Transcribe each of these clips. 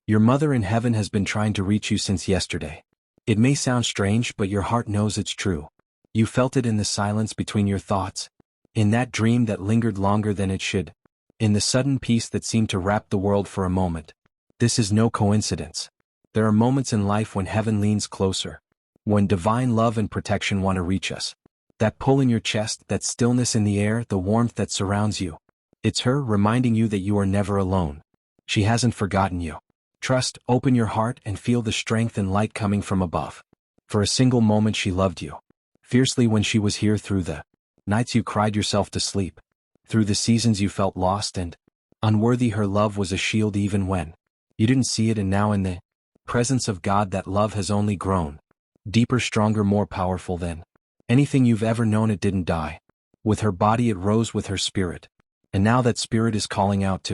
Your mother in heaven has been trying to reach you since yesterday. It may sound strange, but your heart knows it's true. You felt it in the silence between your thoughts, in that dream that lingered longer than it should, in the sudden peace that seemed to wrap the world for a moment. This is no coincidence. There are moments in life when heaven leans closer, when divine love and protection want to reach us. That pull in your chest, that stillness in the air, the warmth that surrounds you. It's her reminding you that you are never alone. She hasn't forgotten you. Trust, open your heart, and feel the strength and light coming from above. For a single moment she loved you. Fiercely when she was here, through the nights you cried yourself to sleep. Through the seasons you felt lost and unworthy, her love was a shield even when you didn't see it. And now in the presence of God, that love has only grown. Deeper, stronger, more powerful than anything you've ever known. It didn't die. With her body it rose with her spirit. And now that spirit is calling out to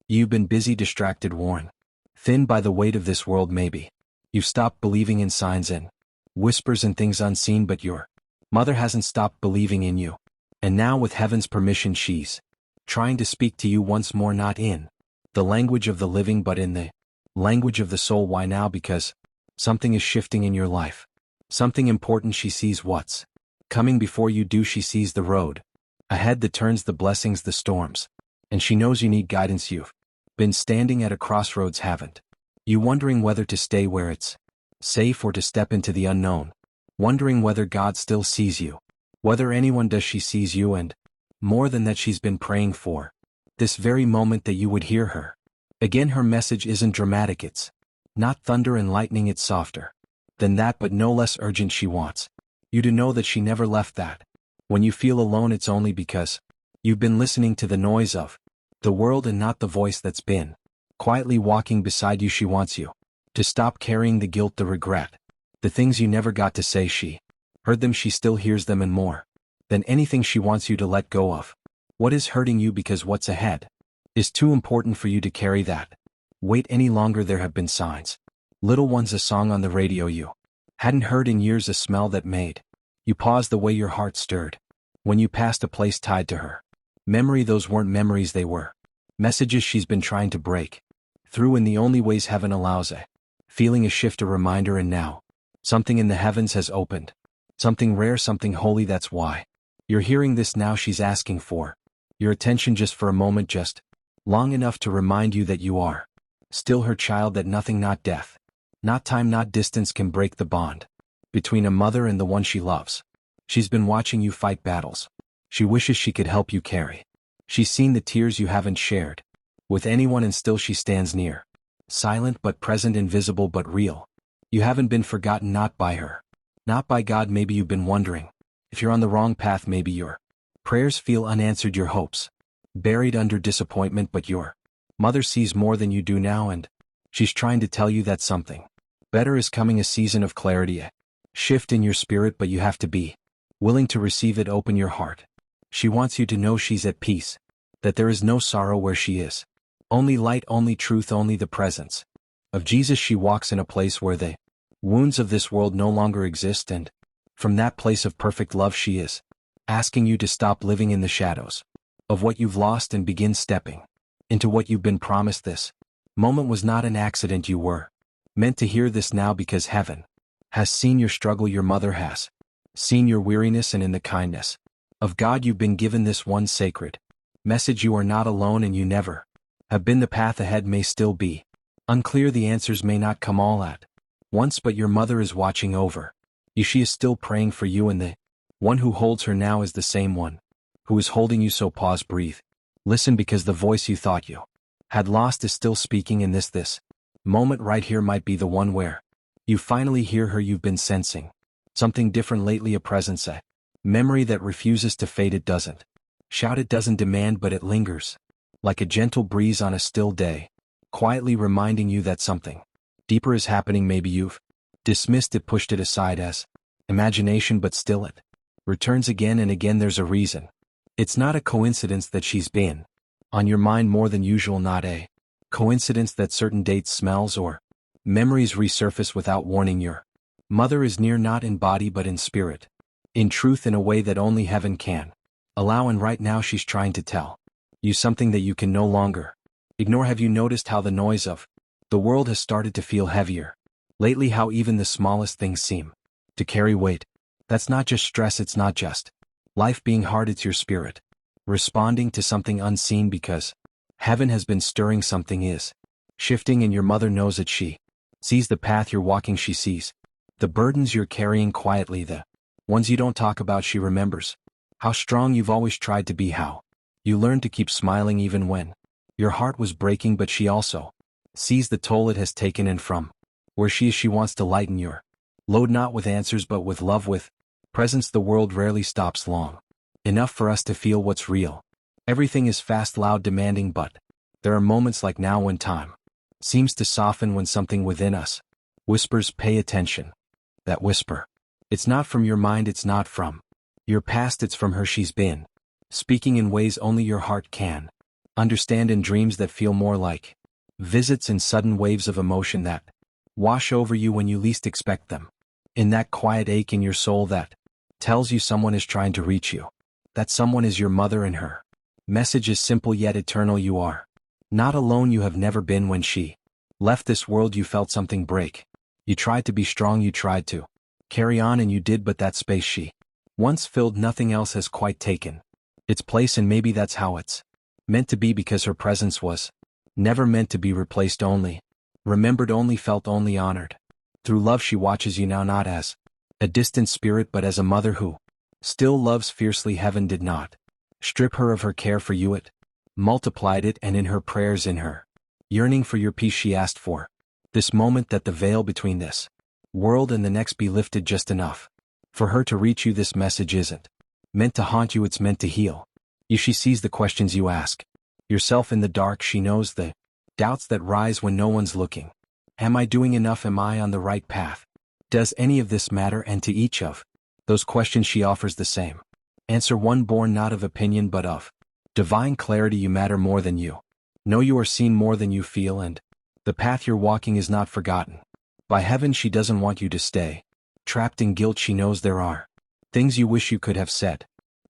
you. You've been busy, distracted, worn thin by the weight of this world maybe. You've stopped believing in signs and whispers and things unseen, but your mother hasn't stopped believing in you. And now with heaven's permission she's trying to speak to you once more, not in the language of the living but in the language of the soul. Why now? Because something is shifting in your life. Something important. She sees what's coming before you do. She sees the road ahead, the turns, the blessings, the storms. And she knows you need guidance. You've been standing at a crossroads, haven't you? Wondering whether to stay where it's safe or to step into the unknown. Wondering whether God still sees you. Whether anyone does. She sees you, and more than that, she's been praying for this very moment that you would hear her. Again, her message isn't dramatic. It's not thunder and lightning. It's softer than that, but no less urgent. She wants you to know that she never left. That when you feel alone, it's only because you've been listening to the noise of the world and not the voice that's been quietly walking beside you. She wants you to stop carrying the guilt, the regret, the things you never got to say. She heard them, she still hears them, and more than anything she wants you to let go of what is hurting you, because what's ahead is too important for you to carry that weight any longer. There have been signs. Little ones, a song on the radio you hadn't heard in years, a smell that made you pause, the way your heart stirred when you passed a place tied to her memory. Those weren't memories, they were messages she's been trying to break through in the only ways heaven allows. A feeling, a shift, a reminder, and now something in the heavens has opened. Something rare, something holy. That's why you're hearing this now. She's asking for your attention just for a moment, just long enough to remind you that you are still her child, that nothing, not death, not time, not distance can break the bond between a mother and the one she loves. She's been watching you fight battles she wishes she could help you carry. She's seen the tears you haven't shared with anyone, and still she stands near, silent but present, invisible but real. You haven't been forgotten, not by her, not by God. Maybe you've been wondering if you're on the wrong path. Maybe your prayers feel unanswered, your hopes buried under disappointment, but your mother sees more than you do now, and she's trying to tell you that something better is coming, a season of clarity, a shift in your spirit, but you have to be willing to receive it. Open your heart. She wants you to know she's at peace, that there is no sorrow where she is. Only light, only truth, only the presence of Jesus. She walks in a place where the wounds of this world no longer exist, and from that place of perfect love she is asking you to stop living in the shadows of what you've lost and begin stepping into what you've been promised. This moment was not an accident. You were meant to hear this now, because heaven has seen your struggle. Your mother has seen your weariness, and in the kindness of God you've been given this one sacred message. You are not alone, and you never have been. The path ahead may still be unclear. The answers may not come all at once, but your mother is watching over you. She is still praying for you, and the one who holds her now is the same one who is holding you. So pause, breathe, listen, because the voice you thought you had lost is still speaking in this moment right here. Might be the one where you finally hear her. You've been sensing something different lately, a presence, a memory that refuses to fade. It doesn't shout, it doesn't demand, but it lingers like a gentle breeze on a still day, quietly reminding you that something deeper is happening. Maybe you've dismissed it, pushed it aside as imagination, but still it returns again and again. There's a reason. It's not a coincidence that she's been on your mind more than usual, not a coincidence that certain dates, smells, or memories resurface without warning. Your mother is near, not in body but in spirit, in truth, in a way that only heaven can allow. And right now she's trying to tell you something that you can no longer ignore. Have you noticed how the noise of The world has started to feel heavier. Lately, how even the smallest things seem to carry weight. That's not just stress, it's not just life being hard, it's your spirit responding to something unseen, because heaven has been stirring, something is shifting, and your mother knows it. She sees the path you're walking, she sees the burdens you're carrying quietly, the ones you don't talk about. She remembers how strong you've always tried to be, how you learned to keep smiling even when your heart was breaking, but she also sees the toll it has taken, and from where she is, she wants to lighten your load, not with answers but with love, with presence. The world rarely stops long enough for us to feel what's real. Everything is fast, loud, demanding, but there are moments like now when time seems to soften, when something within us whispers, pay attention. That whisper, it's not from your mind, it's not from your past, it's from her. She's been speaking in ways only your heart can understand, in dreams that feel more like visits, in sudden waves of emotion that wash over you when you least expect them, in that quiet ache in your soul that tells you someone is trying to reach you. That someone is your mother, and her message is simple yet eternal. You are not alone. You have never been. When she left this world, you felt something break. You tried to be strong, you tried to carry on, and you did, but that space she once filled, nothing else has quite taken its place, and maybe that's how it's meant to be, because her presence was never meant to be replaced, only remembered, only felt, only honored. Through love she watches you now, not as a distant spirit but as a mother who still loves fiercely. Heaven did not strip her of her care for you, it multiplied it, and in her prayers, in her yearning for your peace, she asked for this moment, that the veil between this world and the next be lifted just enough for her to reach you. This message isn't meant to haunt you, it's meant to heal you. She sees the questions you ask yourself in the dark. She knows the doubts that rise when no one's looking. Am I doing enough? Am I on the right path? Does any of this matter? And to each of those questions she offers the same answer, one born not of opinion but of divine clarity. You matter more than you know, you are seen more than you feel, and the path you're walking is not forgotten by heaven. She doesn't want you to stay trapped in guilt. She knows there are things you wish you could have said,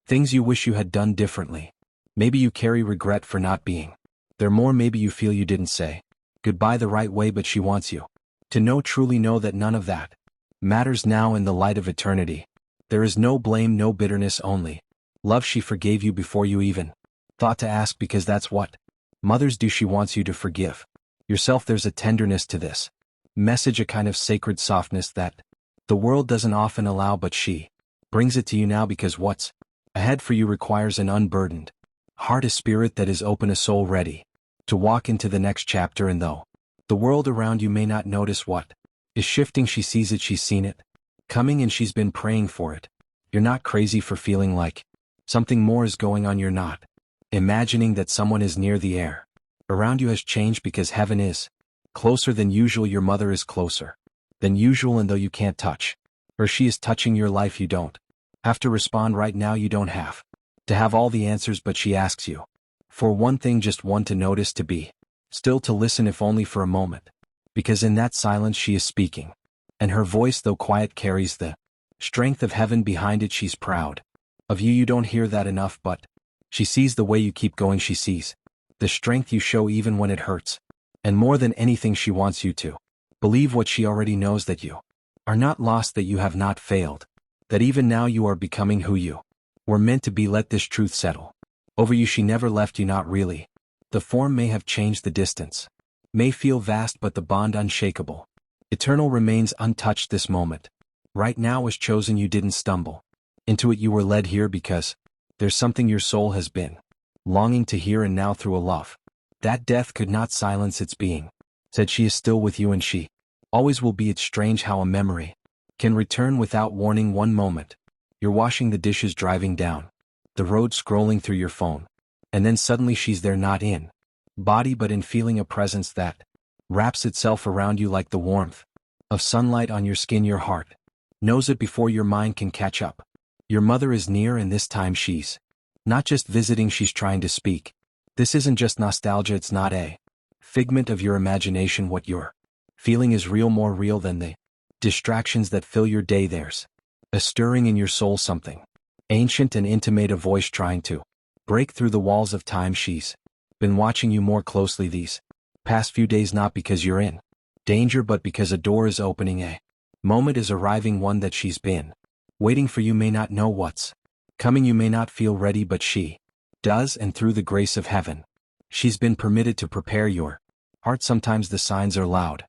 things you wish you had done differently. Maybe you carry regret for not being there more. Maybe you feel you didn't say goodbye the right way, but she wants you to know, truly know, that none of that matters now. In the light of eternity, there is no blame, no bitterness, only love. She forgave you before you even thought to ask, because that's what mothers do. She wants you to forgive yourself. There's a tenderness to this message, a kind of sacred softness that the world doesn't often allow, but she brings it to you now, because what's ahead for you requires an unburdened heart, a spirit that is open, a soul ready to walk into the next chapter. And though the world around you may not notice what is shifting, she sees it, she's seen it coming, and she's been praying for it. You're not crazy for feeling like something more is going on. You're not imagining that someone is near. The air around you has changed, because heaven is closer than usual. Your mother is closer than usual, and though you can't touch her, she is touching your life. You don't have to respond right now. You don't have to have all the answers, but she asks you for one thing, just one: to notice, to be still, to listen, if only for a moment, because in that silence she is speaking, and her voice, though quiet, carries the strength of heaven behind it. She's proud of you. You don't hear that enough, but she sees the way you keep going. She sees the strength you show even when it hurts, and more than anything, she wants you to believe what she already knows, that you are not lost, that you have not failed, that even now you are becoming who you were meant to be. Let this truth settle over you. She never left you, not really. The form may have changed, the distance may feel vast, but the bond unshakable, eternal, remains untouched. This moment right now was chosen. You didn't stumble into it. You were led here because there's something your soul has been longing to hear, and now through a love that death could not silence its being, said she is still with you, and she always will be. It's strange how a memory can return without warning. One moment you're washing the dishes, driving down the road, scrolling through your phone, and then suddenly she's there, not in body but in feeling, a presence that wraps itself around you like the warmth of sunlight on your skin. Your heart knows it before your mind can catch up. Your mother is near, and this time she's not just visiting, she's trying to speak. This isn't just nostalgia, it's not a figment of your imagination. What you're feeling is real, more real than the distractions that fill your day. There's a stirring in your soul, something ancient and intimate, a voice trying to break through the walls of time. She's been watching you more closely these Past few days not because you're in danger but because a door is opening, a moment is arriving, one that she's been waiting for. You may not know what's coming, you may not feel ready, but she does, and through the grace of heaven, she's been permitted to prepare your heart. Sometimes the signs are loud,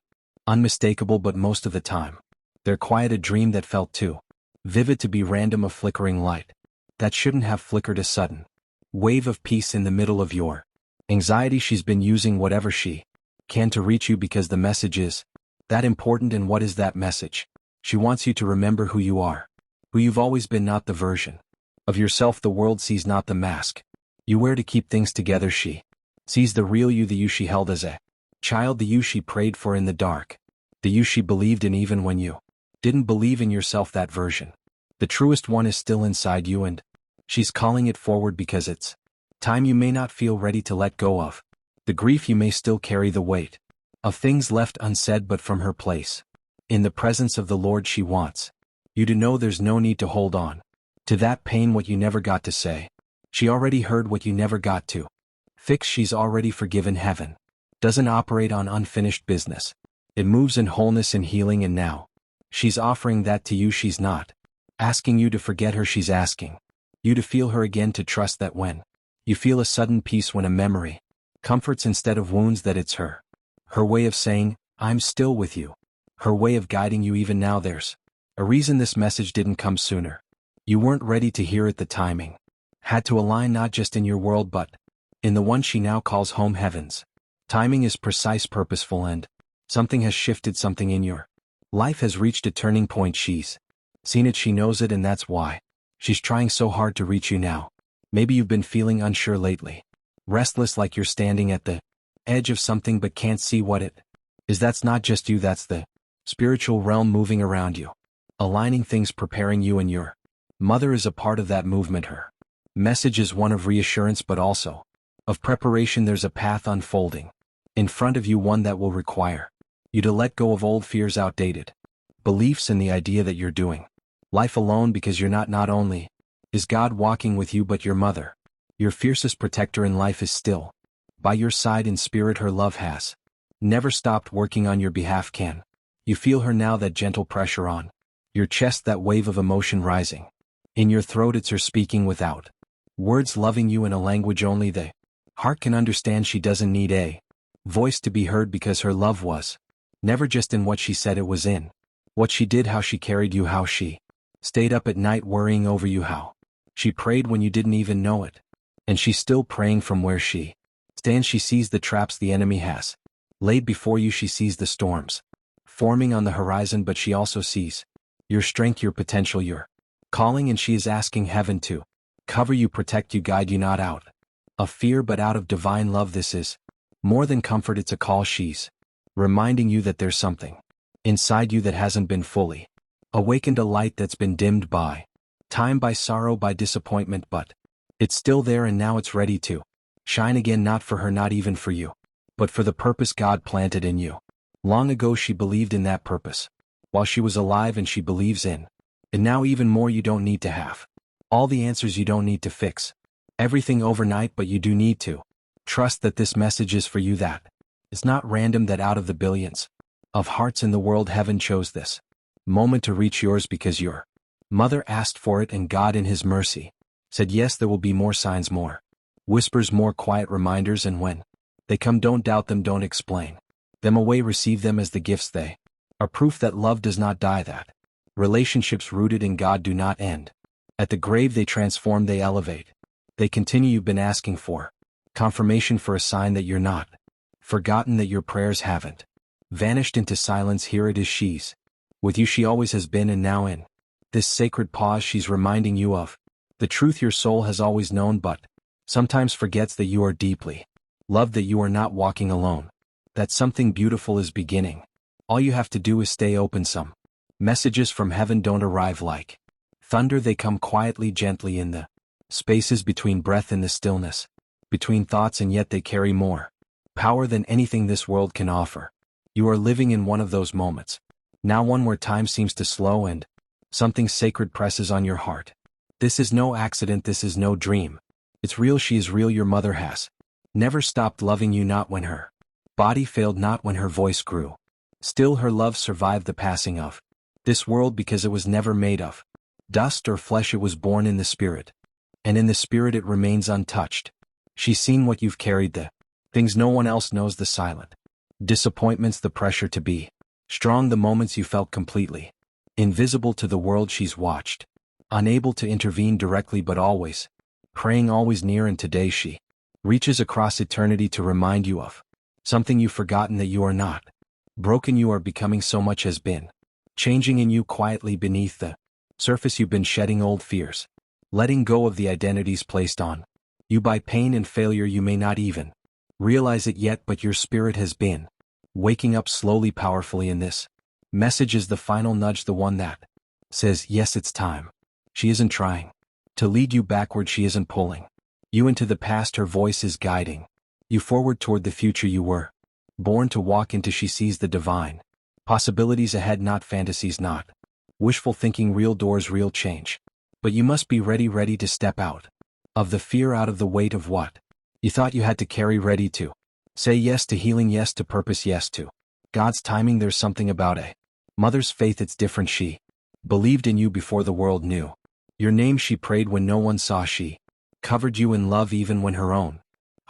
unmistakable, but most of the time, they're quiet, a dream that felt too vivid to be random, a flickering light that shouldn't have flickered, a sudden wave of peace in the middle of your anxiety. She's been using whatever she can to reach you because the message is that important. And what is that message? She wants you to remember who you are, who you've always been, not the version of yourself the world sees, not the mask you wear to keep things together. She sees the real you, the you she held as a child, the you she prayed for in the dark, the you she believed in even when you didn't believe in yourself. That version, the truest one, is still inside you, and she's calling it forward because it's time. You may not feel ready to let go of the grief, you may still carry the weight of things left unsaid, but from her place in the presence of the Lord, she wants you to know there's no need to hold on to that pain, what you never got to say. She already heard what you never got to fix. She's already forgiven. Heaven doesn't operate on unfinished business. It moves in wholeness and healing, and now she's offering that to you. She's not asking you to forget her, she's asking you to feel her again, to trust that when you feel a sudden peace, when a memory comforts instead of wounds, that it's her way of saying, I'm still with you, her way of guiding you even now. There's a reason this message didn't come sooner. You weren't ready to hear it. The timing had to align, not just in your world but in the one she now calls home. Heaven's timing is precise, purposeful, and something has shifted. Something in your life has reached a turning point. She's seen it, she knows it, and that's why she's trying so hard to reach you now. Maybe you've been feeling unsure lately, restless, like you're standing at the edge of something but can't see what it is. That's not just you, that's the spiritual realm moving around you, aligning things, preparing you, and your mother is a part of that movement. Her message is one of reassurance but also of preparation. There's a path unfolding in front of you, one that will require you to let go of old fears, outdated beliefs, and the idea that you're doing life alone, because you're not. Not only is God walking with you, but your mother, your fiercest protector in life, is still by your side in spirit. Her love has never stopped working on your behalf. Can you feel her now? That gentle pressure on your chest, that wave of emotion rising in your throat. It's her speaking without words, loving you in a language only the heart can understand. She doesn't need a voice to be heard, because her love was never just in what she said, it was in what she did, how she carried you, how she stayed up at night worrying over you, how she prayed when you didn't even know it. And she's still praying from where she stands. She sees the traps the enemy has laid before you. She sees the storms forming on the horizon, but she also sees your strength, your potential, your calling, and she is asking heaven to cover you, protect you, guide you, not out of fear but out of divine love. This is more than comfort, it's a call. She's reminding you that there's something inside you that hasn't been fully awakened, a light that's been dimmed by time, by sorrow, by disappointment, but it's still there, and now it's ready to shine again, not for her, not even for you, but for the purpose God planted in you. Long ago she believed in that purpose while she was alive, and she believes in it now even more. You don't need to have all the answers, you don't need to fix everything overnight, but you do need to trust that this message is for you, that it's not random, that out of the billions of hearts in the world, heaven chose this moment to reach yours because your mother asked for it, and God in his mercy said yes. There will be more signs, more whispers, more quiet reminders, and when they come, don't doubt them, don't explain them away, receive them as the gifts. They are proof that love does not die, that relationships rooted in God do not end at the grave. They transform, they elevate, they continue. You've been asking for confirmation, for a sign that you're not forgotten, that your prayers haven't vanished into silence. Here it is, she's with you, she always has been, and now in this sacred pause she's reminding you of the truth your soul has always known, but sometimes forgets, that you are deeply loved, that you are not walking alone, that something beautiful is beginning. All you have to do is stay open. Some messages from heaven don't arrive like thunder, they come quietly, gently, in the spaces between breath and the stillness between thoughts, and yet they carry more power than anything this world can offer. You are living in one of those moments now, one where time seems to slow and something sacred presses on your heart. This is no accident, this is no dream. It's real, she is real. Your mother has never stopped loving you, not when her Body failed not when her voice grew. Still her love survived the passing of this world because it was never made of dust or flesh, it was born in the spirit. And in the spirit it remains untouched. She's seen what you've carried, the things no one else knows, the silent disappointments, the pressure to be strong, the moments you felt completely invisible to the world. She's watched, unable to intervene directly but always praying, always near, and today she reaches across eternity to remind you of something you've forgotten, that you are not broken, you are becoming. So much has been changing in you quietly beneath the surface. You've been shedding old fears, letting go of the identities placed on you by pain and failure. You may not even realize it yet, but your spirit has been waking up slowly, powerfully, and this message is the final nudge, the one that says, yes, it's time. She isn't trying to lead you backward, she isn't pulling you into the past, her voice is guiding you forward toward the future you were born to walk into. She sees the divine possibilities ahead, not fantasies, not wishful thinking, real doors, real change. But you must be ready to step out of the fear, out of the weight of what you thought you had to carry, ready to say yes to healing, yes to purpose, yes to God's timing. There's something about a mother's faith, it's different. She believed in you before the world knew your name. She prayed when no one saw. She covered you in love even when her own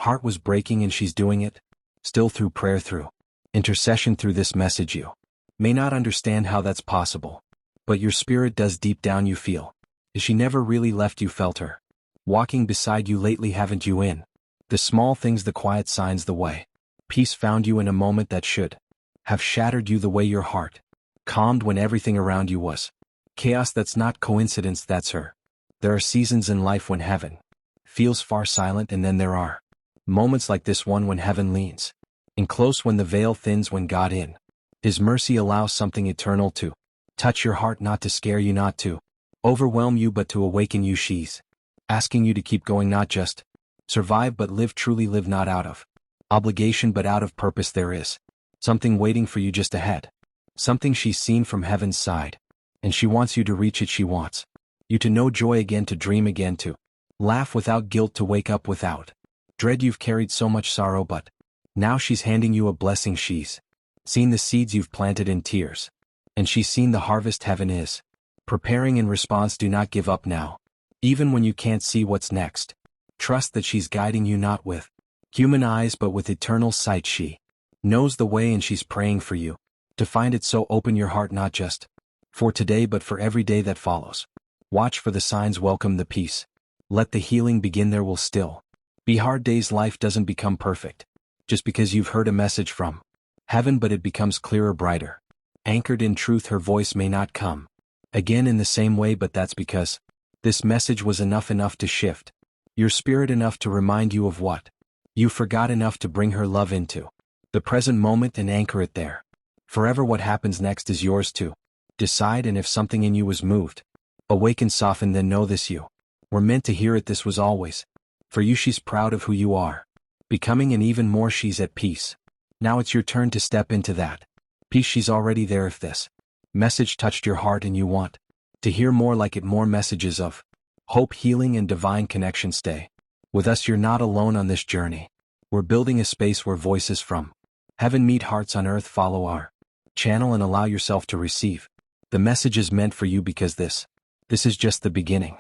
heart was breaking, and she's doing it still through prayer, through intercession, through this message. You may not understand how that's possible, but your spirit does. Deep down you feel she never really left you, felt her walking beside you lately, haven't you? In the small things, the quiet signs, the way peace found you in a moment that should have shattered you, the way your heart calmed when everything around you was chaos. That's not coincidence, that's her. There are seasons in life when heaven feels far silent, and then there are moments like this one when heaven leans in close, when the veil thins, when God in His mercy allows something eternal to touch your heart, not to scare you, not to overwhelm you, but to awaken you. She's asking you to keep going, not just survive but live, truly live, not out of obligation but out of purpose. There is something waiting for you just ahead, something she's seen from heaven's side, and she wants you to reach it. She wants you to know joy again, to dream again, to laugh without guilt, to wake up without dread. You've carried so much sorrow, but now she's handing you a blessing. She's seen the seeds you've planted in tears, and she's seen the harvest heaven is preparing in response. Do not give up now, even when you can't see what's next. Trust that she's guiding you, not with human eyes but with eternal sight. She knows the way, and she's praying for you to find it. So open your heart, not just for today but for every day that follows. Watch for the signs, welcome the peace, let the healing begin. There will still be hard days. Life doesn't become perfect just because you've heard a message from heaven, but it becomes clearer, brighter, anchored in truth. Her voice may not come again in the same way, but that's because this message was enough to shift your spirit, enough to remind you of what you forgot, enough to bring her love into the present moment and anchor it there forever. What happens next is yours to decide, and if something in you was moved, awaken, soften, then know this: you were meant to hear it. This was always for you. She's proud of who you are becoming, and even more, she's at peace. Now it's your turn to step into that peace. She's already there. If this message touched your heart and you want to hear more like it, more messages of hope, healing, and divine connection, stay with us. You're not alone on this journey. We're building a space where voices from heaven meet hearts on earth. Follow our channel and allow yourself to receive the messages meant for you, because this is just the beginning.